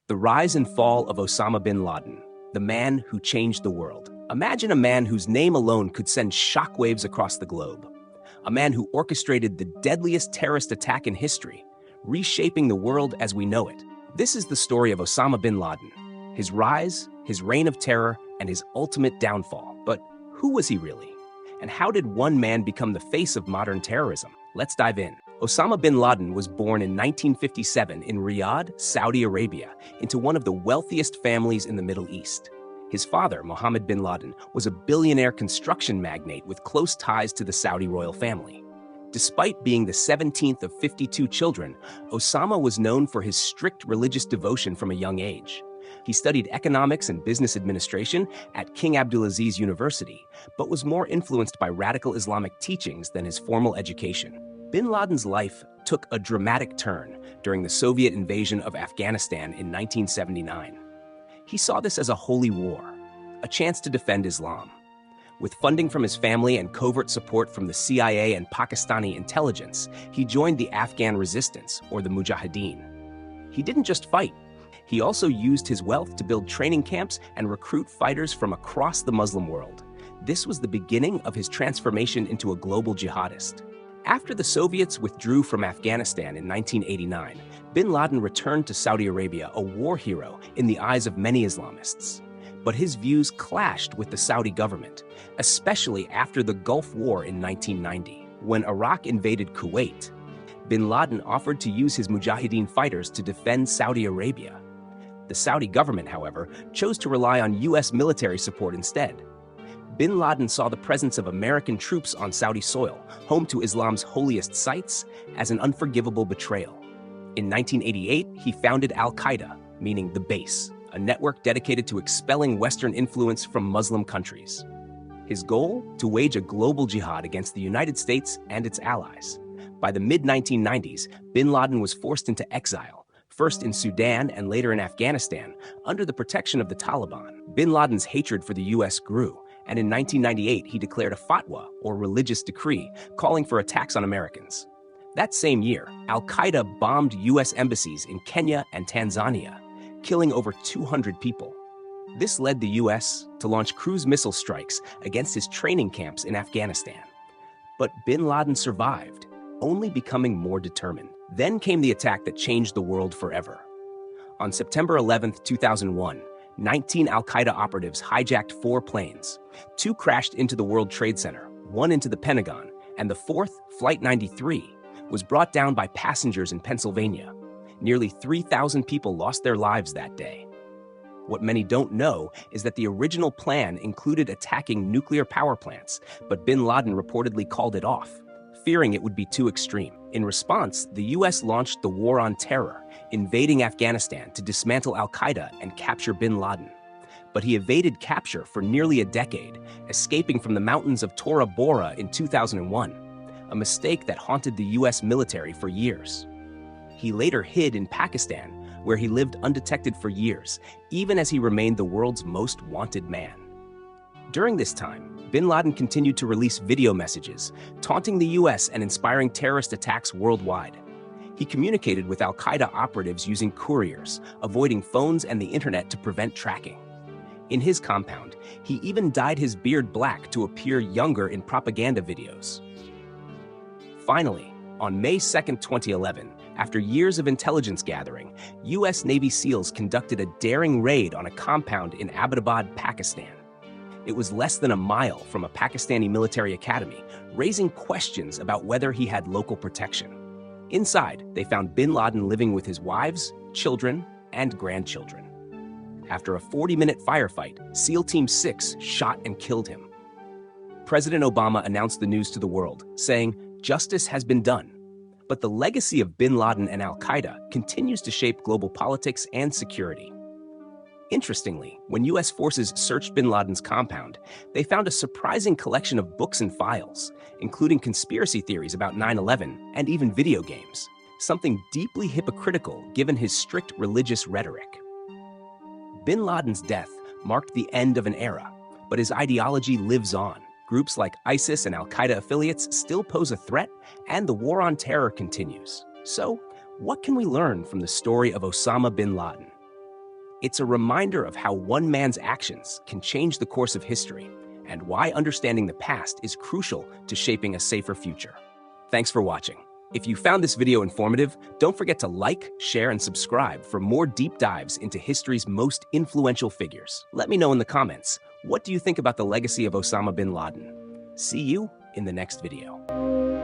The rise and fall of Osama bin Laden, the man who changed the world. Imagine a man whose name alone could send shockwaves across the globe. A man who orchestrated the deadliest terrorist attack in history, reshaping the world as we know it. This is the story of Osama bin Laden, his rise, his reign of terror, and his ultimate downfall. But who was he really? And how did one man become the face of modern terrorism? Let's dive in. Osama bin Laden was born in 1957 in Riyadh, Saudi Arabia, into one of the wealthiest families in the Middle East. His father, Mohammed bin Laden, was a billionaire construction magnate with close ties to the Saudi royal family. Despite being the 17th of 52 children, Osama was known for his strict religious devotion from a young age. He studied economics and business administration at King Abdulaziz University, but was more influenced by radical Islamic teachings than his formal education. Bin Laden's life took a dramatic turn during the Soviet invasion of Afghanistan in 1979. He saw this as a holy war, a chance to defend Islam. With funding from his family and covert support from the CIA and Pakistani intelligence, he joined the Afghan resistance, or the Mujahideen. He didn't just fight. He also used his wealth to build training camps and recruit fighters from across the Muslim world. This was the beginning of his transformation into a global jihadist. After the Soviets withdrew from Afghanistan in 1989, bin Laden returned to Saudi Arabia a war hero in the eyes of many Islamists. But his views clashed with the Saudi government, especially after the Gulf War in 1990. When Iraq invaded Kuwait, bin Laden offered to use his Mujahideen fighters to defend Saudi Arabia. The Saudi government, however, chose to rely on U.S. military support instead. Bin Laden saw the presence of American troops on Saudi soil, home to Islam's holiest sites, as an unforgivable betrayal. In 1988, he founded Al-Qaeda, meaning the base, a network dedicated to expelling Western influence from Muslim countries. His goal? To wage a global jihad against the United States and its allies. By the mid-1990s, bin Laden was forced into exile, first in Sudan and later in Afghanistan, under the protection of the Taliban. Bin Laden's hatred for the U.S. grew, and in 1998 he declared a fatwa, or religious decree, calling for attacks on Americans. That same year, Al-Qaeda bombed U.S. embassies in Kenya and Tanzania, killing over 200 people. This led the U.S. to launch cruise missile strikes against his training camps in Afghanistan. But bin Laden survived, only becoming more determined. Then came the attack that changed the world forever. On September 11, 2001, 19 Al-Qaeda operatives hijacked 4 planes. 2 crashed into the World Trade Center, 1 into the Pentagon, and the 4th, Flight 93, was brought down by passengers in Pennsylvania. Nearly 3,000 people lost their lives that day. What many don't know is that the original plan included attacking nuclear power plants, but bin Laden reportedly called it off, fearing it would be too extreme. In response, the U.S. launched the War on Terror, invading Afghanistan to dismantle Al-Qaeda and capture bin Laden. But he evaded capture for nearly a decade, escaping from the mountains of Tora Bora in 2001, a mistake that haunted the U.S. military for years. He later hid in Pakistan, where he lived undetected for years, even as he remained the world's most wanted man. During this time, bin Laden continued to release video messages, taunting the U.S. and inspiring terrorist attacks worldwide. He communicated with Al-Qaeda operatives using couriers, avoiding phones and the internet to prevent tracking. In his compound, he even dyed his beard black to appear younger in propaganda videos. Finally, on May 2, 2011, after years of intelligence gathering, U.S. Navy SEALs conducted a daring raid on a compound in Abbottabad, Pakistan. It was less than a mile from a Pakistani military academy, raising questions about whether he had local protection. Inside, they found bin Laden living with his wives, children, and grandchildren. After a 40-minute firefight, SEAL Team 6 shot and killed him. President Obama announced the news to the world, saying, "Justice has been done." But the legacy of bin Laden and Al-Qaeda continues to shape global politics and security. Interestingly, when U.S. forces searched bin Laden's compound, they found a surprising collection of books and files, including conspiracy theories about 9/11 and even video games, something deeply hypocritical given his strict religious rhetoric. Bin Laden's death marked the end of an era, but his ideology lives on. Groups like ISIS and Al-Qaeda affiliates still pose a threat, and the war on terror continues. So, what can we learn from the story of Osama bin Laden? It's a reminder of how one man's actions can change the course of history and why understanding the past is crucial to shaping a safer future. Thanks for watching. If you found this video informative, don't forget to like, share, and subscribe for more deep dives into history's most influential figures. Let me know in the comments, what do you think about the legacy of Osama bin Laden? See you in the next video.